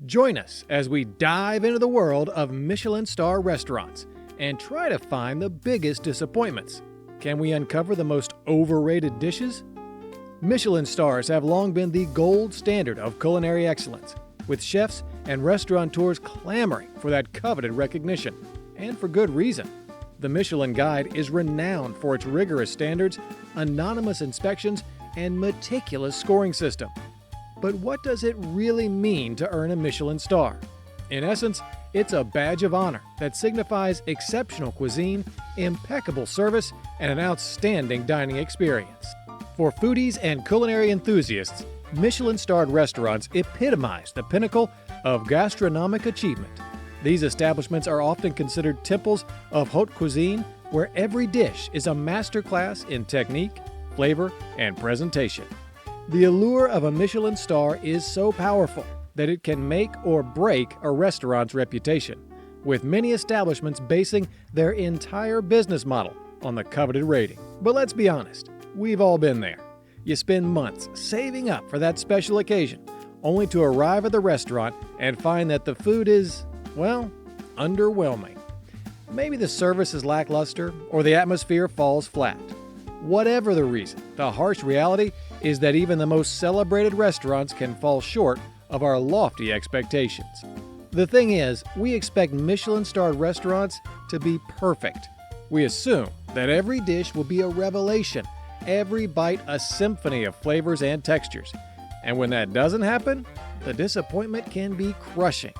Join us as we dive into the world of Michelin star restaurants and try to find the biggest disappointments. Can we uncover the most overrated dishes? Michelin stars have long been the gold standard of culinary excellence, with chefs and restaurateurs clamoring for that coveted recognition, and for good reason. The Michelin Guide is renowned for its rigorous standards, anonymous inspections, and meticulous scoring system. But what does it really mean to earn a Michelin star? In essence, it's a badge of honor that signifies exceptional cuisine, impeccable service, and an outstanding dining experience. For foodies and culinary enthusiasts, Michelin-starred restaurants epitomize the pinnacle of gastronomic achievement. These establishments are often considered temples of haute cuisine, where every dish is a masterclass in technique, flavor, and presentation. The allure of a Michelin star is so powerful that it can make or break a restaurant's reputation, with many establishments basing their entire business model on the coveted rating. But let's be honest, we've all been there. You spend months saving up for that special occasion, only to arrive at the restaurant and find that the food is, well, underwhelming. Maybe the service is lackluster or the atmosphere falls flat. Whatever the reason, the harsh reality is that even the most celebrated restaurants can fall short of our lofty expectations. The thing is, we expect Michelin-starred restaurants to be perfect. We assume that every dish will be a revelation, every bite a symphony of flavors and textures. And when that doesn't happen, the disappointment can be crushing.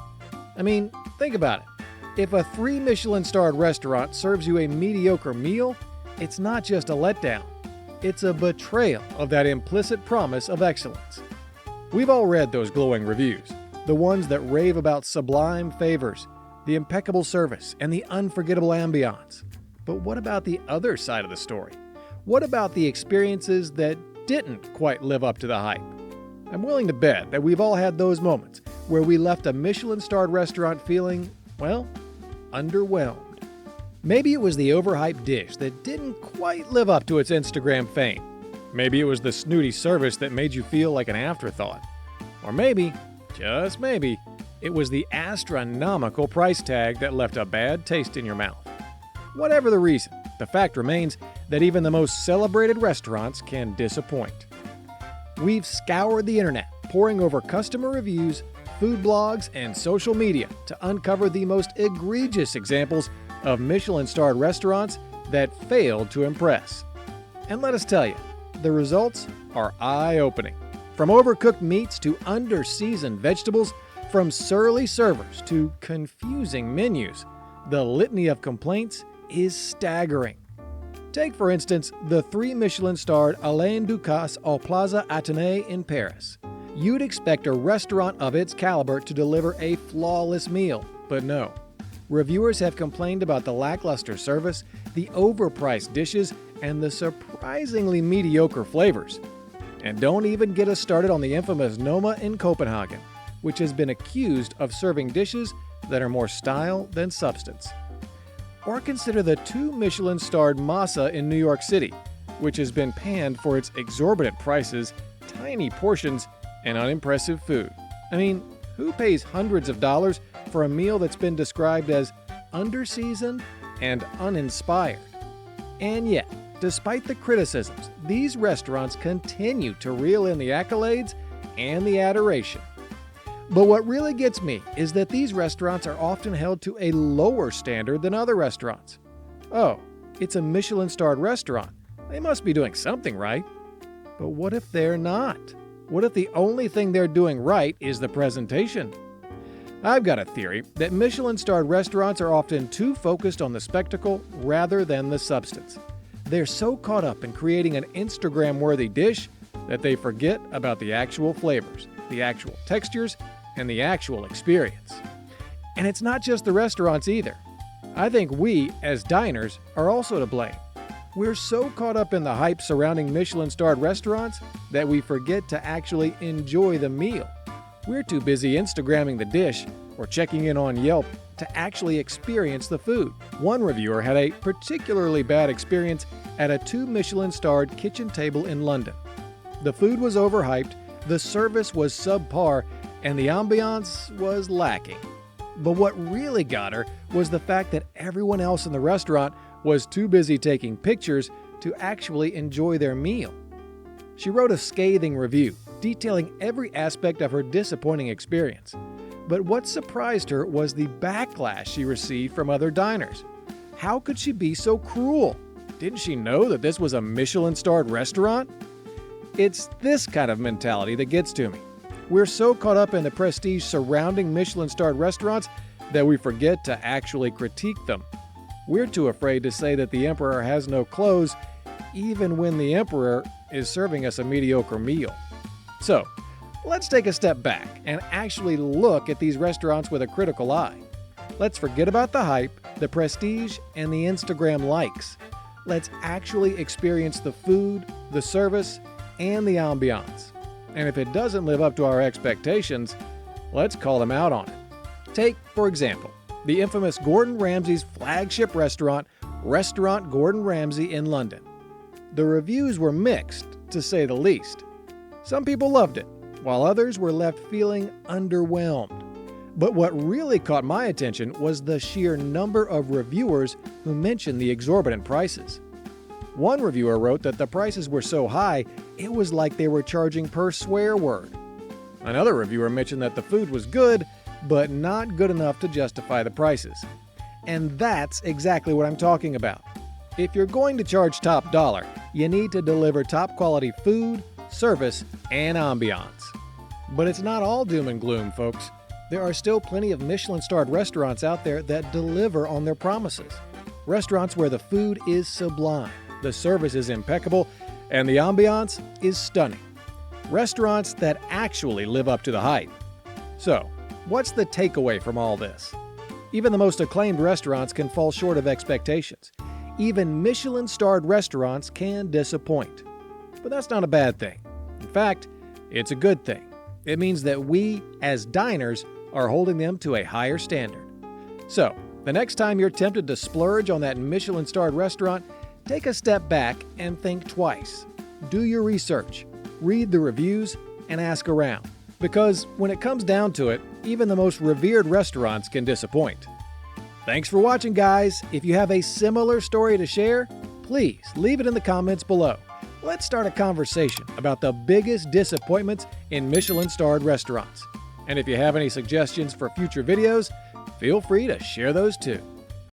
I mean, think about it. If a 3 Michelin-starred restaurant serves you a mediocre meal, it's not just a letdown. It's a betrayal of that implicit promise of excellence. We've all read those glowing reviews, the ones that rave about sublime favors, the impeccable service, and the unforgettable ambiance. But what about the other side of the story? What about the experiences that didn't quite live up to the hype? I'm willing to bet that we've all had those moments where we left a Michelin-starred restaurant feeling, well, underwhelmed. Maybe it was the overhyped dish that didn't quite live up to its Instagram fame. Maybe it was the snooty service that made you feel like an afterthought. Or maybe, just maybe, it was the astronomical price tag that left a bad taste in your mouth. Whatever the reason, the fact remains that even the most celebrated restaurants can disappoint. We've scoured the internet, poring over customer reviews, food blogs, and social media to uncover the most egregious examples of Michelin-starred restaurants that failed to impress. And let us tell you, the results are eye-opening. From overcooked meats to under-seasoned vegetables, from surly servers to confusing menus, the litany of complaints is staggering. Take, for instance, the 3 Michelin-starred Alain Ducasse au Plaza Athénée in Paris. You'd expect a restaurant of its caliber to deliver a flawless meal, but no. Reviewers have complained about the lackluster service, the overpriced dishes, and the surprisingly mediocre flavors. And don't even get us started on the infamous Noma in Copenhagen, which has been accused of serving dishes that are more style than substance. Or consider the 2 Michelin-starred Masa in New York City, which has been panned for its exorbitant prices, tiny portions, and unimpressive food. I mean, who pays hundreds of dollars for a meal that's been described as underseasoned and uninspired? And yet, despite the criticisms, these restaurants continue to reel in the accolades and the adoration. But what really gets me is that these restaurants are often held to a lower standard than other restaurants. Oh, it's a Michelin-starred restaurant. They must be doing something right. But what if they're not? What if the only thing they're doing right is the presentation? I've got a theory that Michelin-starred restaurants are often too focused on the spectacle rather than the substance. They're so caught up in creating an Instagram-worthy dish that they forget about the actual flavors, the actual textures, and the actual experience. And it's not just the restaurants either. I think we, as diners, are also to blame. We're so caught up in the hype surrounding Michelin-starred restaurants that we forget to actually enjoy the meal. We're too busy Instagramming the dish or checking in on Yelp to actually experience the food. One reviewer had a particularly bad experience at a 2 Michelin-starred kitchen table in London. The food was overhyped, the service was subpar, and the ambiance was lacking. But what really got her was the fact that everyone else in the restaurant was too busy taking pictures to actually enjoy their meal. She wrote a scathing review, detailing every aspect of her disappointing experience. But what surprised her was the backlash she received from other diners. How could she be so cruel? Didn't she know that this was a Michelin-starred restaurant? It's this kind of mentality that gets to me. We're so caught up in the prestige surrounding Michelin-starred restaurants that we forget to actually critique them. We're too afraid to say that the emperor has no clothes, even when the emperor is serving us a mediocre meal. So, let's take a step back and actually look at these restaurants with a critical eye. Let's forget about the hype, the prestige, and the Instagram likes. Let's actually experience the food, the service, and the ambiance. And if it doesn't live up to our expectations, let's call them out on it. Take, for example, the infamous Gordon Ramsay's flagship restaurant, Restaurant Gordon Ramsay in London. The reviews were mixed, to say the least. Some people loved it, while others were left feeling underwhelmed. But what really caught my attention was the sheer number of reviewers who mentioned the exorbitant prices. One reviewer wrote that the prices were so high, it was like they were charging per swear word. Another reviewer mentioned that the food was good, but not good enough to justify the prices. And that's exactly what I'm talking about. If you're going to charge top dollar, you need to deliver top quality food, service, and ambiance. But it's not all doom and gloom, folks. There are still plenty of Michelin-starred restaurants out there that deliver on their promises. Restaurants where the food is sublime, the service is impeccable, and the ambiance is stunning. Restaurants that actually live up to the hype. So, what's the takeaway from all this? Even the most acclaimed restaurants can fall short of expectations. Even Michelin-starred restaurants can disappoint. But that's not a bad thing. In fact, it's a good thing. It means that we, as diners, are holding them to a higher standard. So, the next time you're tempted to splurge on that Michelin-starred restaurant, take a step back and think twice. Do your research, read the reviews, and ask around. Because when it comes down to it, even the most revered restaurants can disappoint. Thanks for watching, guys. If you have a similar story to share, please leave it in the comments below. Let's start a conversation about the biggest disappointments in Michelin-starred restaurants. And if you have any suggestions for future videos, feel free to share those too.